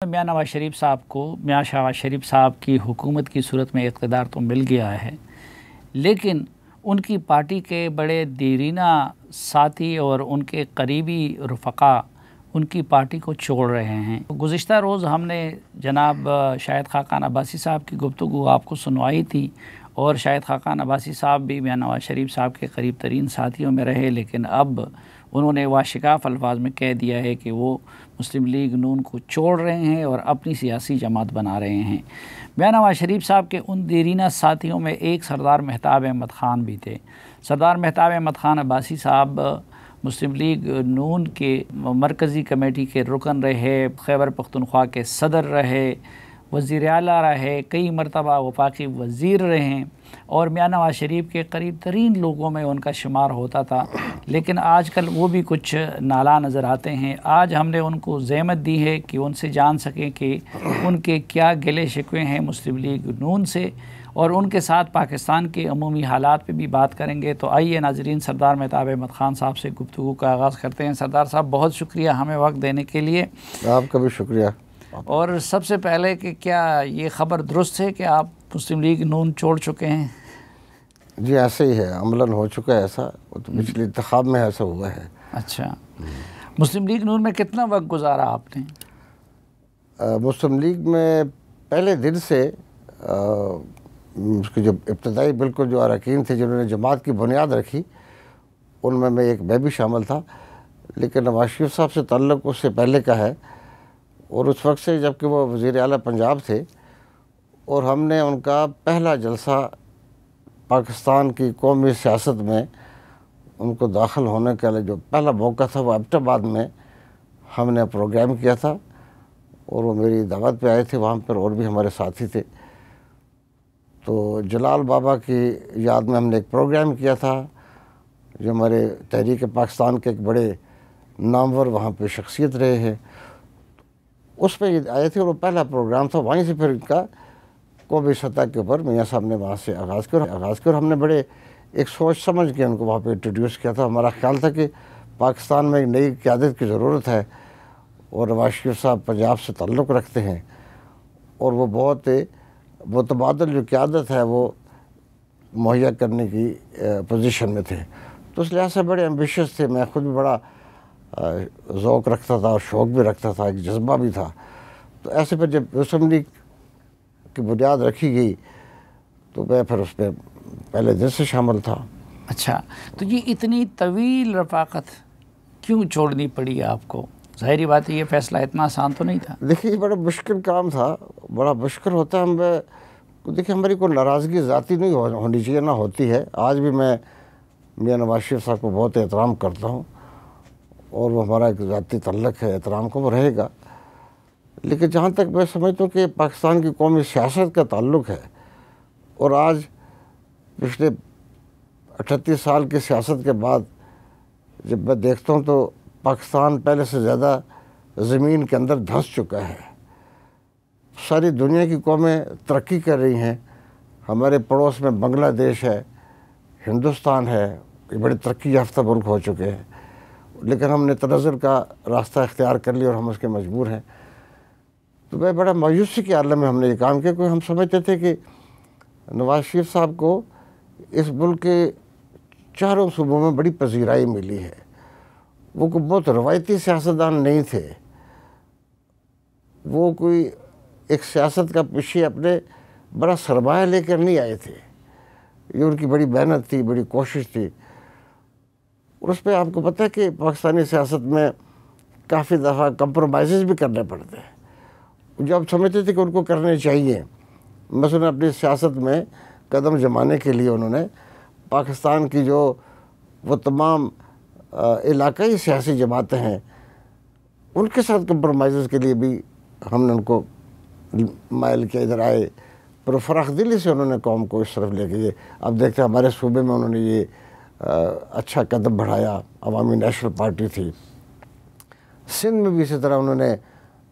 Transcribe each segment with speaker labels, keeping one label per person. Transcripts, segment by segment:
Speaker 1: میاں نواز شریف صاحب کو میاں شہباز شریف صاحب کی حکومت کی صورت میں اقتدار تو مل گیا ہے، لیکن ان کی پارٹی کے بڑے دیرینہ ساتھی اور ان کے قریبی رفقا ان کی پارٹی کو چھوڑ رہے ہیں۔ گزشتہ روز ہم نے جناب شاہد خاقان عباسی صاحب کی گفتگو آپ کو سنوائی تھی، اور شاہد خاقان عباسی صاحب بھی میاں نواز شریف صاحب کے قریب ترین ساتھیوں میں رہے، لیکن اب انہوں نے واشکاف الفاظ میں کہہ دیا ہے کہ وہ مسلم لیگ نون کو چھوڑ رہے ہیں اور اپنی سیاسی جماعت بنا رہے ہیں۔ میاں نواز شریف صاحب کے ان دیرینہ ساتھیوں میں ایک سردار مہتاب احمد خان بھی تھے۔ سردار مہتاب احمد خان عباسی صاحب مسلم لیگ نون کے مرکزی کمیٹی کے رکن رہے، خیبر پختونخوا کے صدر رہے، وزیر اعلیٰ رہے، کئی مرتبہ وفاقی وزیر رہے، اور میاں نواز شریف کے قریب ترین لوگوں میں ان کا شمار ہوتا تھا، لیکن آج کل وہ بھی کچھ نالا نظر آتے ہیں۔ آج ہم نے ان کو زحمت دی ہے کہ ان سے جان سکیں کہ ان کے کیا گلے شکوے ہیں مسلم لیگ نون سے، اور ان کے ساتھ پاکستان کے عمومی حالات پہ بھی بات کریں گے۔ تو آئیے ناظرین، سردار مہتاب احمد خان صاحب سے گفتگو کا آغاز کرتے ہیں۔ سردار صاحب، بہت شکریہ ہمیں وقت دینے کے لیے۔
Speaker 2: آپ کا بھی شکریہ۔
Speaker 1: اور سب سے پہلے کہ کیا یہ خبر درست ہے کہ آپ مسلم لیگ نون چھوڑ چکے ہیں؟
Speaker 2: جی ایسے ہی ہے، عملاً ہو چکا ہے ایسا، وہ تو پچھلے انتخاب میں ایسا ہوا ہے۔
Speaker 1: اچھا، مسلم لیگ نون میں کتنا وقت گزارا آپ نے؟
Speaker 2: مسلم لیگ میں پہلے دن سے اس کی جو ابتدائی بالکل جو اراکین تھے جنہوں نے جماعت کی بنیاد رکھی، ان میں میں بھی شامل تھا، لیکن نواز شریف صاحب سے تعلق اس سے پہلے کا ہے، اور اس وقت سے جب کہ وہ وزیر اعلیٰ پنجاب تھے، اور ہم نے ان کا پہلا جلسہ پاکستان کی قومی سیاست میں ان کو داخل ہونے کا جو پہلا موقع تھا وہ ایبٹ آباد میں ہم نے پروگرام کیا تھا، اور وہ میری دعوت پہ آئے تھے، وہاں پر اور بھی ہمارے ساتھی تھے۔ تو جلال بابا کی یاد میں ہم نے ایک پروگرام کیا تھا، جو ہمارے تحریک پاکستان کے ایک بڑے نامور وہاں پہ شخصیت رہے ہیں، اس پہ آئے تھے، اور وہ پہلا پروگرام تھا۔ وہیں سے پھر ان کا قومی سطح کے اوپر میاں صاحب نے وہاں سے آغاز کیا، اور ہم نے بڑے ایک سوچ سمجھ کے ان کو وہاں پہ انٹروڈیوس کیا تھا۔ ہمارا خیال تھا کہ پاکستان میں ایک نئی قیادت کی ضرورت ہے، اور نواز شریف صاحب پنجاب سے تعلق رکھتے ہیں، اور وہ بہت متبادل جو قیادت ہے وہ مہیا کرنے کی پوزیشن میں تھے۔ تو اس لحاظ سے بڑے ایمبیشیس تھے، میں خود بھی بڑا ذوق رکھتا تھا اور شوق بھی رکھتا تھا، ایک جذبہ بھی تھا۔ تو ایسے پھر جب مسلم لیگ کی بنیاد رکھی گئی تو میں پھر اس پہ پہلے دن سے شامل تھا۔
Speaker 1: اچھا، تو یہ اتنی طویل رفاقت کیوں چھوڑنی پڑی آپ کو؟ ظاہری بات ہے یہ فیصلہ اتنا آسان تو نہیں تھا۔
Speaker 2: دیکھیے یہ بڑا مشکل کام تھا، بڑا مشکل ہوتا ہے۔ دیکھیے ہماری کوئی ناراضگی ذاتی نہیں ہونی چاہیے، نہ ہوتی ہے۔ آج بھی میں میاں نواز شریف صاحب کو بہت احترام کرتا ہوں، اور وہ ہمارا ایک ذاتی تعلق ہے، احترام کو وہ رہے گا، لیکن جہاں تک میں سمجھتا ہوں کہ پاکستان کی قومی سیاست کا تعلق ہے، اور آج پچھلے 38 سال کی سیاست کے بعد جب میں دیکھتا ہوں تو پاکستان پہلے سے زیادہ زمین کے اندر دھنس چکا ہے۔ ساری دنیا کی قومیں ترقی کر رہی ہیں، ہمارے پڑوس میں بنگلہ دیش ہے، ہندوستان ہے، یہ بڑے ترقی یافتہ ملک ہو چکے ہیں، لیکن ہم نے تنزل کا راستہ اختیار کر لیا، اور ہم اس کے مجبور ہیں۔ تو میں بڑا مایوسی کے عالم میں ہم نے یہ کام کیا، کیونکہ ہم سمجھتے تھے کہ نواز شریف صاحب کو اس ملک کے چاروں صوبوں میں بڑی پذیرائی ملی ہے۔ وہ کوئی بہت روایتی سیاستدان نہیں تھے، وہ کوئی ایک سیاست کا پیچھے اپنے بڑا سرمایہ لے کر نہیں آئے تھے، یہ ان کی بڑی محنت تھی، بڑی کوشش تھی، اور اس پہ آپ کو پتہ ہے کہ پاکستانی سیاست میں کافی دفعہ کمپرومائزز بھی کرنے پڑتے ہیں، جو آپ سمجھتے تھے کہ ان کو کرنے چاہیے۔ مثلا اپنی سیاست میں قدم جمانے کے لیے انہوں نے پاکستان کی جو وہ تمام علاقائی سیاسی جماعتیں ہیں ان کے ساتھ کمپرومائزز کے لیے بھی ہم نے ان کو مائل کیا، ادھر آئے، پر فراخ دلی سے انہوں نے قوم کو اس طرف لے کے اب دیکھتے ہیں ہمارے صوبے میں انہوں نے یہ اچھا قدم بڑھایا۔ عوامی نیشنل پارٹی تھی، سندھ میں بھی اسی طرح انہوں نے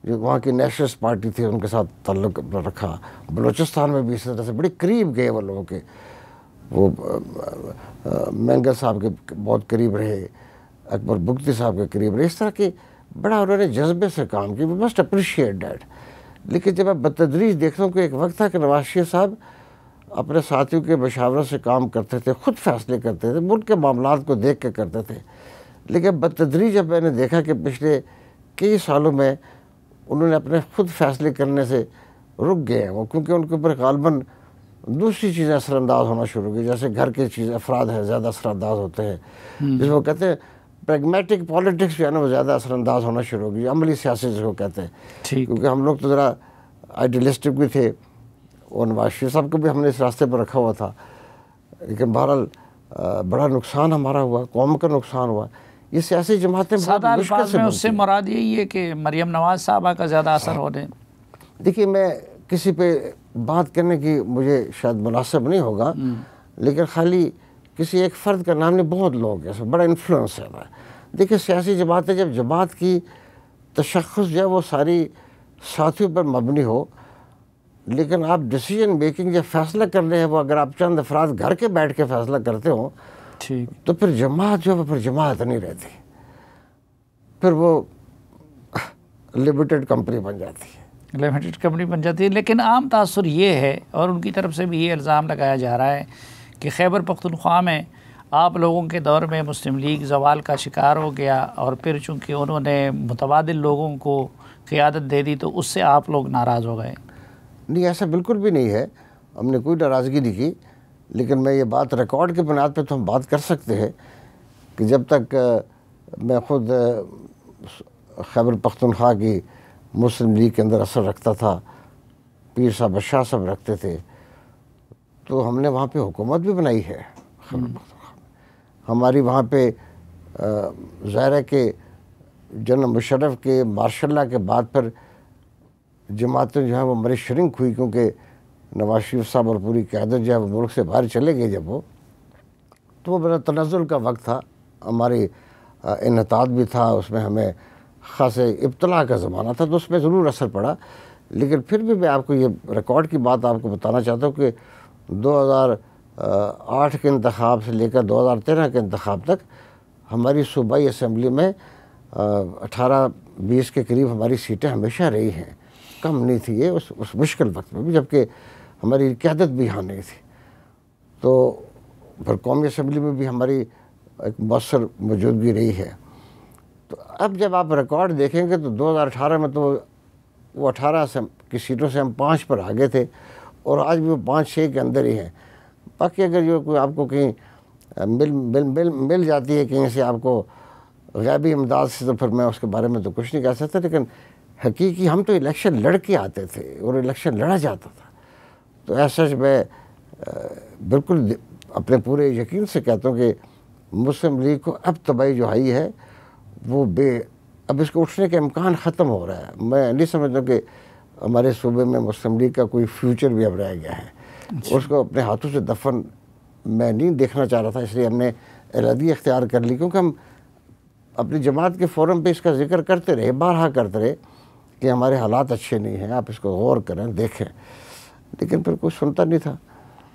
Speaker 2: جو وہاں کی نیشنلسٹ پارٹی تھی ان کے ساتھ تعلق رکھا، بلوچستان میں بھی اسی طرح سے بڑی قریب گئے وہ لوگوں کے، وہ مینگل صاحب کے بہت قریب رہے، اکبر بگٹی صاحب کے قریب رہے، اس طرح کے بڑا انہوں نے جذبے سے کام کیا۔ We must appreciate that. لیکن جب میں بتدریج دیکھتا ہوں کہ ایک وقت تھا کہ نواز شریف صاحب اپنے ساتھیوں کے مشاورت سے کام کرتے تھے، خود فیصلے کرتے تھے، ملک کے معاملات کو دیکھ کے کرتے تھے، لیکن بتدریج جب میں نے دیکھا کہ پچھلے کئی سالوں میں انہوں نے اپنے خود فیصلے کرنے سے رک گئے ہیں وہ، کیونکہ ان کے اوپر غالباً دوسری چیزیں اثر انداز ہونا شروع ہو گئی، جیسے گھر کی چیز افراد ہیں زیادہ اثر انداز ہوتے ہیں، جس کو کہتے ہیں پریگمیٹک پالیٹکس جو ہے نا وہ زیادہ اثر انداز ہونا شروع ہو گئی، عملی سیاست جس کو کہتے ہیں، کیونکہ ہم لوگ تو ذرا آئیڈیلسٹک بھی تھے اور نواز شریف صاحب کو بھی ہم نے اس راستے پر رکھا ہوا تھا، لیکن بہرحال بڑا نقصان ہمارا ہوا، قوم کا نقصان ہوا۔ یہ سیاسی جماعتیں
Speaker 1: سادہ الفاظ میں اس سے مراد یہی ہے کہ مریم نواز صاحبہ کا زیادہ اثر ہو دے۔
Speaker 2: دیکھیے میں کسی پہ بات کرنے کی مجھے شاید مناسب نہیں ہوگا، لیکن خالی کسی ایک فرد کا نام نہیں، بہت لوگ ہیں، اس میں بڑا انفلوئنس ہے۔ دیکھیے سیاسی جماعتیں جب جماعت کی تشخص جو ہے وہ ساری ساتھیوں پر مبنی ہو، لیکن آپ ڈیسیجن میکنگ جب فیصلہ کر رہے ہیں وہ اگر آپ چند افراد گھر کے بیٹھ کے فیصلہ کرتے ہوں تو پھر جماعت جو ہے پھر جماعت نہیں رہتی، پھر وہ لمیٹڈ کمپنی بن جاتی ہے۔
Speaker 1: لمیٹڈ کمپنی بن جاتی ہے، لیکن عام تاثر یہ ہے اور ان کی طرف سے بھی یہ الزام لگایا جا رہا ہے کہ خیبر پختونخوا میں آپ لوگوں کے دور میں مسلم لیگ زوال کا شکار ہو گیا، اور پھر چونکہ انہوں نے متبادل لوگوں کو قیادت دے دی تو اس سے آپ لوگ ناراض ہو گئے۔
Speaker 2: نہیں، ایسا بالکل بھی نہیں ہے، ہم نے کوئی ناراضگی نہیں کی، لیکن میں یہ بات ریکارڈ کے بنیاد پہ تو ہم بات کر سکتے ہیں کہ جب تک میں خود خیبر پختونخوا کی مسلم لیگ کے اندر اثر رکھتا تھا، پیر صاحب شاہ صاحب رکھتے تھے، تو ہم نے وہاں پہ حکومت بھی بنائی ہے خیبر پختونخوا میں۔ ہماری وہاں پہ ظاہر ہے کہ جنرل مشرف کے مارشل لا کے بعد پھر جماعتیں جو ہیں وہ ہماری شرنک ہوئی، کیونکہ نواز شریف صاحب اور پوری قیادت جو ہے وہ ملک سے باہر چلے گئے جب وہ، تو وہ بڑا تنزل کا وقت تھا، ہماری انحطاط بھی تھا، اس میں ہمیں خاص ابتلا کا زمانہ تھا، تو اس میں ضرور اثر پڑا۔ لیکن پھر بھی میں آپ کو یہ ریکارڈ کی بات آپ کو بتانا چاہتا ہوں کہ 2008 کے انتخاب سے لے کر 2013 کے انتخاب تک ہماری صوبائی اسمبلی میں 18-20 کے قریب ہماری سیٹیں ہمیشہ رہی ہیں، کم نہیں تھی یہ اس مشکل وقت میں بھی، جبکہ ہماری قیادت بھی یہاں نہیں تھی۔ تو پھر قومی اسمبلی میں بھی ہماری ایک مؤثر موجودگی رہی ہے۔ تو اب جب آپ ریکارڈ دیکھیں گے تو 2018 میں تو وہ 18 کی سیٹوں سے ہم 5 پر آگے تھے، اور آج بھی وہ 5-6 کے اندر ہی ہیں۔ باقی اگر جو کوئی آپ کو کہیں مل جاتی ہے کہیں سے آپ کو غیبی امداد سے، تو پھر میں اس کے بارے میں تو کچھ نہیں کہہ سکتا، لیکن حقیقی ہم تو الیکشن لڑ کے آتے تھے اور الیکشن لڑا جاتا تھا۔ تو ایسا میں بالکل اپنے پورے یقین سے کہتا ہوں کہ مسلم لیگ کو اب تباہی جو آئی ہے وہ اب اس کو اٹھنے کا امکان ختم ہو رہا ہے۔ میں نہیں سمجھتا کہ ہمارے صوبے میں مسلم لیگ کا کوئی فیوچر بھی اب رہ گیا ہے۔ اس کو اپنے ہاتھوں سے دفن میں نہیں دیکھنا چاہ رہا تھا، اس لیے ہم نے اعلیٰ اختیار کر لی، کیونکہ ہم اپنی جماعت کے فورم پہ اس کا ذکر کرتے رہے، بارہا کرتے رہے کہ ہمارے حالات اچھے نہیں ہیں، آپ اس کو غور کریں، دیکھیں، لیکن پھر کوئی سنتا نہیں تھا۔